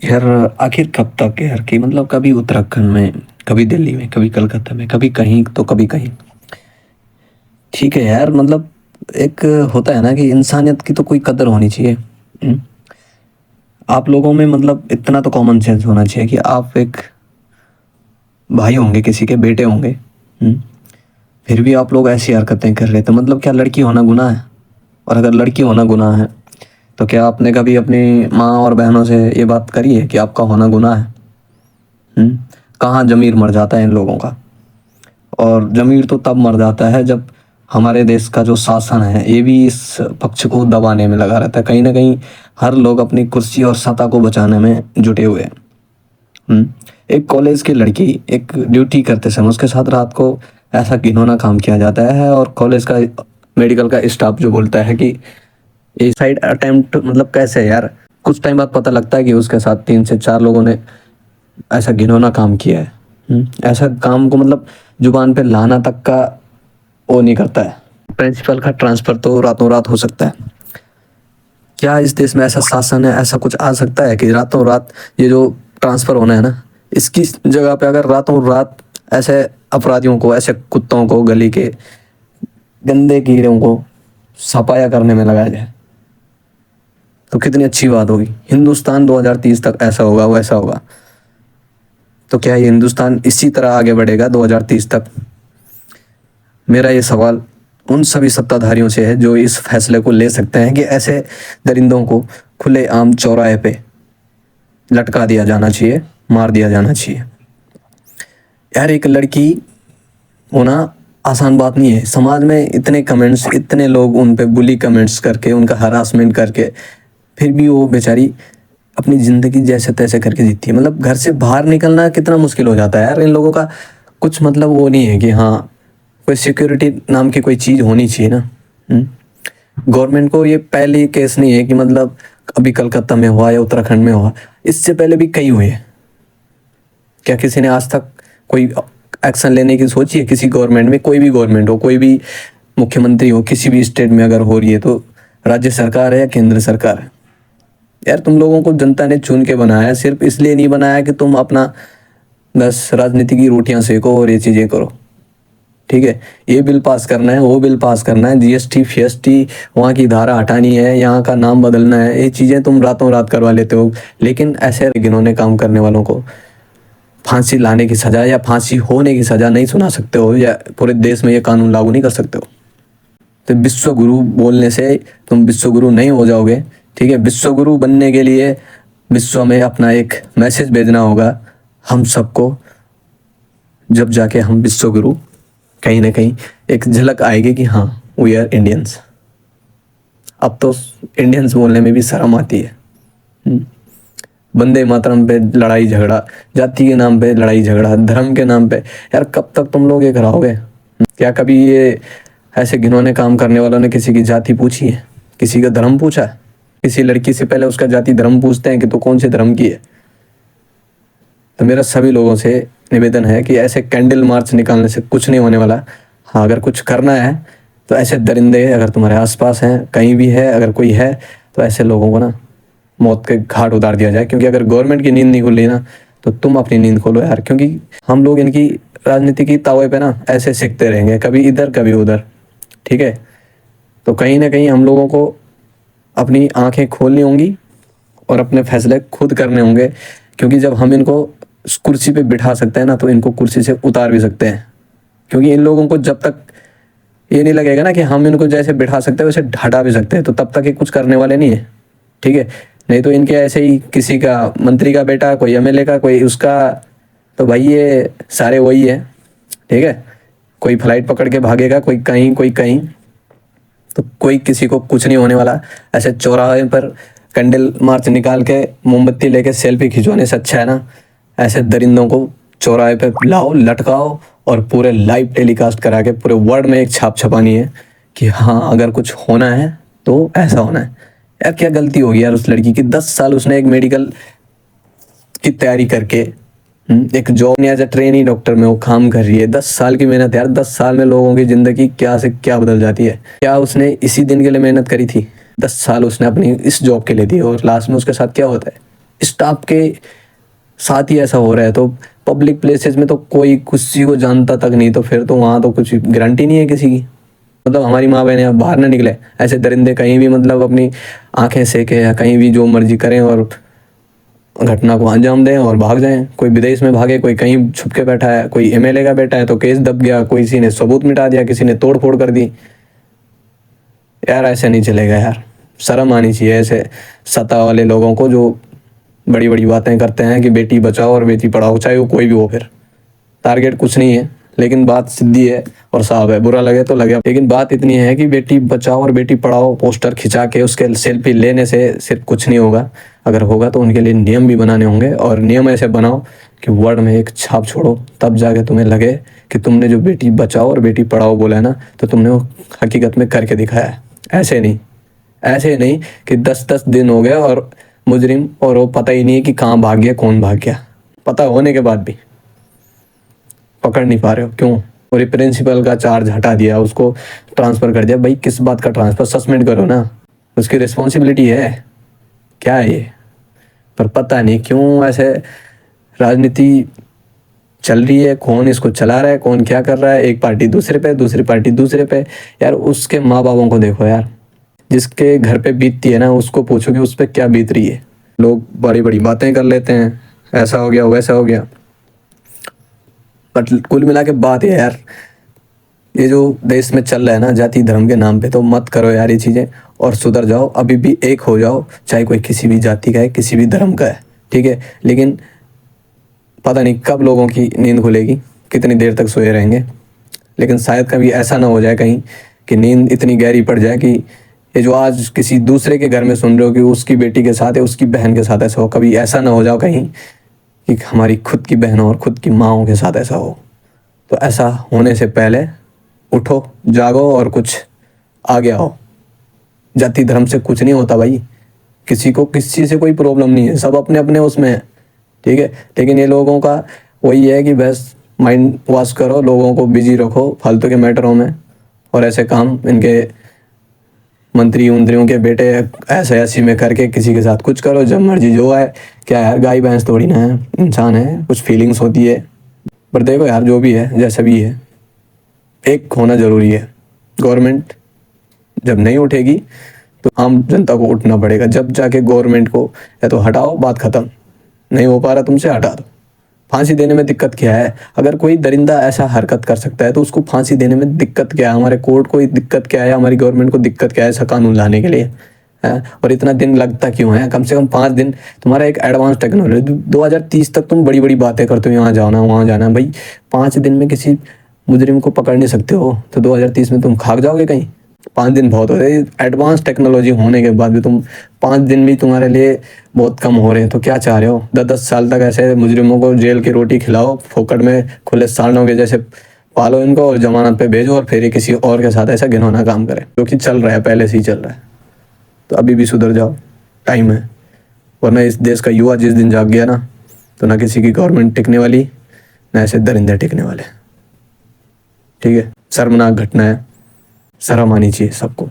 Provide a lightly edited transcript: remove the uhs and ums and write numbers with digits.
यार आखिर कब तक यार कि मतलब कभी उत्तराखंड में, कभी दिल्ली में, कभी कलकत्ता में, कभी कहीं तो कभी कहीं। ठीक है यार, मतलब एक होता है ना कि इंसानियत की तो कोई कदर होनी चाहिए। आप लोगों में मतलब इतना तो कॉमन सेंस होना चाहिए कि आप एक भाई होंगे, किसी के बेटे होंगे। फिर भी आप लोग ऐसी हरकतें कर रहे थे, मतलब क्या लड़की होना गुनाह है? और अगर लड़की होना गुनाह है तो क्या आपने कभी अपनी माँ और बहनों से ये बात करी है कि आपका होना गुनाह है? हम्म? कहाँ जमीर मर जाता है इन लोगों का। और जमीर तो तब मर जाता है जब हमारे देश का जो शासन है ये भी इस पक्ष को दबाने में लगा रहता है। कहीं ना कहीं हर लोग अपनी कुर्सी और सत्ता को बचाने में जुटे हुए हैं। हम्म? एक कॉलेज की लड़की एक ड्यूटी करते समय उसके साथ रात को ऐसा घिनौना काम किया जाता है, और कॉलेज का मेडिकल का स्टाफ जो बोलता है कि ये साइड अटेम्प्ट, मतलब कैसे यार? कुछ टाइम बाद पता लगता है कि उसके साथ 3 से 4 लोगों ने ऐसा घिनौना काम किया है। ऐसा काम को मतलब जुबान पे लाना तक का वो नहीं करता है। प्रिंसिपल का ट्रांसफर तो रातों रात हो सकता है। क्या इस देश में ऐसा शासन है, ऐसा कुछ आ सकता है कि रातों रात ये जो ट्रांसफर होना है ना, इसकी जगह पे अगर रातों रात ऐसे अपराधियों को, ऐसे कुत्तों को, गली के गंदे कीड़ों को सफाया करने में लगाया जाए तो कितनी अच्छी बात होगी। हिंदुस्तान 2030 तक ऐसा होगा, वैसा होगा। तो क्या ये हिंदुस्तान इसी तरह आगे बढ़ेगा 2030 तक? मेरा ये सवाल उन सभी सत्ताधारियों से है जो इस फैसले को ले सकते हैं कि ऐसे दरिंदों को खुलेआम चौराहे पे लटका दिया जाना चाहिए, मार दिया जाना चाहिए। यार एक लड़की होना आसान बात नहीं है। समाज में इतने कमेंट्स, इतने लोग उन पे बुली कमेंट्स करके, उनका हरासमेंट करके, फिर भी वो बेचारी अपनी ज़िंदगी जैसे तैसे करके जीती है। मतलब घर से बाहर निकलना कितना मुश्किल हो जाता है यार। इन लोगों का कुछ मतलब वो नहीं है कि हाँ, कोई सिक्योरिटी नाम की कोई चीज़ होनी चाहिए ना। गवर्नमेंट को ये पहली केस नहीं है कि मतलब अभी कलकत्ता में हुआ या उत्तराखंड में हुआ, इससे पहले भी कई हुए हैं। क्या किसी ने आज तक कोई एक्शन लेने की सोची है? किसी गवर्नमेंट में, कोई भी गवर्नमेंट हो, कोई भी मुख्यमंत्री हो, किसी भी स्टेट में अगर हो रही है तो राज्य सरकार है या केंद्र सरकार है? यार तुम लोगों को जनता ने चुन के बनाया है, सिर्फ इसलिए नहीं बनाया कि तुम अपना बस राजनीति की रोटियां सेको और ये चीज़ें करो। ठीक है, ये बिल पास करना है, वो बिल पास करना है, जीएसटी फीएसटी वहाँ की धारा हटानी है, यहाँ का नाम बदलना है, ये चीज़ें तुम रातों रात करवा लेते हो। लेकिन ऐसे घिनौने काम करने वालों को फांसी लाने की सजा या फांसी होने की सजा नहीं सुना सकते हो, या पूरे देश में ये कानून लागू नहीं कर सकते हो। तो विश्व गुरु बोलने से तुम विश्व गुरु नहीं हो जाओगे। ठीक है, विश्व गुरु बनने के लिए विश्व में अपना एक मैसेज भेजना होगा हम सबको। जब जाके हम विश्व गुरु कहीं ना कहीं एक झलक आएगी कि हाँ, वी आर इंडियंस। अब तो इंडियंस बोलने में भी शर्म आती है। वंदे मातरम पे लड़ाई झगड़ा, जाति के नाम पे लड़ाई झगड़ा, धर्म के नाम पे। यार कब तक तुम लोग ये कराओगे? क्या कभी ये ऐसे घिनौने काम करने वालों ने किसी की जाति पूछी है, किसी का धर्म पूछा है? किसी लड़की से पहले उसका जाति धर्म पूछते हैं कि तू कौन से धर्म की है? तो मेरा सभी लोगों से निवेदन है कि ऐसे कैंडल मार्च निकालने से कुछ नहीं होने वाला। हाँ, अगर कुछ करना है तो ऐसे दरिंदे अगर तुम्हारे आसपास हैं, कहीं भी है, अगर कोई है, तो ऐसे लोगों को ना मौत के घाट उतार दिया जाए। क्योंकि अगर गवर्नमेंट की नींद नहीं खुल रही ना, तो तुम अपनी नींद खोलो यार। क्योंकि हम लोग इनकी राजनीति की तावे पे ना ऐसे सीखते रहेंगे, कभी इधर कभी उधर। ठीक है, तो कहीं ना कहीं हम लोगों को अपनी आंखें खोलनी होंगी और अपने फैसले खुद करने होंगे। क्योंकि जब हम इनको कुर्सी पे बिठा सकते हैं ना, तो इनको कुर्सी से उतार भी सकते हैं। क्योंकि इन लोगों को जब तक ये नहीं लगेगा ना कि हम इनको जैसे बिठा सकते हैं वैसे हटा भी सकते हैं, तो तब तक ये कुछ करने वाले नहीं है। ठीक है, नहीं तो इनके ऐसे ही किसी का मंत्री का बेटा, कोई एमएलए का, कोई उसका, तो भाई ये सारे वही है। ठीक है, कोई फ्लाइट पकड़ के भागेगा, कोई कहीं कोई कहीं, तो कोई किसी को कुछ नहीं होने वाला। ऐसे चौराहे पर कैंडल मार्च निकाल के मोमबत्ती लेके सेल्फी खिंचवाने से अच्छा है ना, ऐसे दरिंदों को चौराहे पे लाओ, लटकाओ और पूरे लाइव टेलीकास्ट करा के पूरे वर्ल्ड में एक छाप छपानी है कि हाँ, अगर कुछ होना है तो ऐसा होना है। यार क्या गलती होगी यार उस लड़की की? 10 साल उसने एक मेडिकल की तैयारी करके एक जॉब नहीं, एज ए ट्रेनी डॉक्टर में वो काम कर रही है। 10 साल की मेहनत यार। 10 साल में लोगों की जिंदगी क्या से क्या बदल जाती है। क्या उसने इसी दिन के लिए मेहनत करी थी? 10 साल उसने अपनी इस जॉब के लिए दी, और लास्ट में उसके साथ क्या होता है? स्टाफ के साथ ही ऐसा हो रहा है, तो पब्लिक प्लेसेस में तो कोई किसी को जानता तक नहीं, तो फिर तो वहाँ तो कुछ गारंटी नहीं है किसी की। मतलब हमारी माँ बहनें अब बाहर ना निकले, ऐसे दरिंदे कहीं भी मतलब अपनी आंखें सेके या कहीं भी जो मर्जी करें और घटना को अंजाम दें और भाग जाएं। कोई विदेश में भागे, कोई कहीं छुप के बैठा है, कोई एमएलए का बेटा है तो केस दब गया, कोई किसी ने सबूत मिटा दिया, किसी ने तोड़ फोड़ कर दी। यार ऐसे नहीं चलेगा यार, शर्म आनी चाहिए ऐसे सत्ता वाले लोगों को जो बड़ी बड़ी बातें करते हैं कि बेटी बचाओ और बेटी पढ़ाओ, चाहे वो कोई भी हो। फिर टारगेट कुछ नहीं है, लेकिन बात सीधी है और साफ है, बुरा लगे तो लगे। लेकिन बात इतनी है कि बेटी बचाओ और बेटी पढ़ाओ पोस्टर खिंचा के उसके सेल्फी लेने से सिर्फ कुछ नहीं होगा। अगर होगा तो उनके लिए नियम भी बनाने होंगे, और नियम ऐसे बनाओ कि वर्ल्ड में एक छाप छोड़ो, तब जाके तुम्हें लगे कि तुमने जो बेटी बचाओ और बेटी पढ़ाओ बोला है ना, तो तुमने वो हकीकत में करके दिखाया है। ऐसे नहीं कि 10-10 दिन हो गया और मुजरिम और वो पता ही नहीं है कि कहाँ भाग गया, कौन भाग गया, पता होने के बाद भी पकड़ नहीं पा रहे हो। क्यों? और प्रिंसिपल का चार्ज हटा दिया, उसको ट्रांसफ़र कर दिया। भाई किस बात का ट्रांसफ़र? सस्पेंड करो ना, उसकी रिस्पॉन्सिबिलिटी है। क्या है ये? पर पता नहीं क्यों ऐसे राजनीति चल रही है, कौन इसको चला रहा है, कौन क्या कर रहा है। एक पार्टी दूसरे पे, दूसरी पार्टी दूसरे पे। यार उसके माँ बापों को देखो यार, जिसके घर पे बीतती है ना, उसको पूछो कि उस पर क्या बीत रही है। लोग बड़ी बड़ी बातें कर लेते हैं, ऐसा हो गया वैसा हो गया, बट कुल मिला के बात है यार, ये जो देश में चल रहा है ना जाति धर्म के नाम पे, तो मत करो यार ये चीज़ें और सुधर जाओ। अभी भी एक हो जाओ, चाहे कोई किसी भी जाति का है, किसी भी धर्म का है, ठीक है। लेकिन पता नहीं कब लोगों की नींद खुलेगी, कितनी देर तक सोए रहेंगे। लेकिन शायद कभी ऐसा ना हो जाए कहीं कि नींद इतनी गहरी पड़ जाए कि ये जो आज किसी दूसरे के घर में सुन रहे हो कि उसकी बेटी के साथ है, उसकी बहन के साथ ऐसा हो, कभी ऐसा ना हो जाओ कहीं कि हमारी खुद की बहनों और खुद की माँओं के साथ ऐसा हो। तो ऐसा होने से पहले उठो, जागो और कुछ आगे आओ। जाति धर्म से कुछ नहीं होता भाई, किसी को किसी से कोई प्रॉब्लम नहीं है, सब अपने अपने उसमें है, ठीक है। लेकिन ये लोगों का वही है कि बस माइंड वॉश करो, लोगों को बिजी रखो फालतू के मैटरों में, और ऐसे काम इनके मंत्री उंत्रियों के बेटे ऐसे ऐसी में करके किसी के साथ कुछ करो, जब मर्जी जो है। क्या यार, गाय भैंस थोड़ी ना है, इंसान है, कुछ फीलिंग्स होती है। पर देखो यार, जो भी है जैसा भी है, एक होना ज़रूरी है। गवर्नमेंट जब नहीं उठेगी तो आम जनता को उठना पड़ेगा, जब जाके गवर्नमेंट को या तो हटाओ, बात ख़त्म। नहीं हो पा रहा तुमसे, हटा दो। फांसी देने में दिक्कत क्या है? अगर कोई दरिंदा ऐसा हरकत कर सकता है तो उसको फांसी देने में दिक्कत क्या है? हमारे कोर्ट को दिक्कत क्या है? हमारी गवर्नमेंट को दिक्कत क्या है ऐसा कानून लाने के लिए है? और इतना दिन लगता क्यों है? कम से कम 5 दिन। तुम्हारा एक एडवांस टेक्नोलॉजी, 2030 तक तुम बड़ी बड़ी बातें करते हो, यहाँ जाना वहाँ जाना। भाई 5 दिन में किसी मुजरिम को पकड़ नहीं सकते हो, तो 2030 में तुम खाक जाओगे कहीं? 5 दिन बहुत हो रहे, एडवांस टेक्नोलॉजी होने के बाद भी तुम 5 दिन भी तुम्हारे लिए बहुत कम हो रहे हैं। तो क्या चाह रहे हो? 10-10 साल तक ऐसे मुजरिमों को जेल की रोटी खिलाओ, फोकट में खुले सांडों के जैसे पालो इनको और जमानत पे भेजो, और फिर ये किसी और के साथ ऐसा घिनौना काम करे, जो कि चल रहा है, पहले से ही चल रहा है। तो अभी भी सुधर जाओ, टाइम है। वरना इस देश का युवा जिस दिन जाग गया ना, तो ना किसी की गवर्नमेंट टिकने वाली, ना ऐसे दरिंदे टिकने वाले, ठीक है। शर्मनाक घटना है, शर्म आनी चाहिए सबको।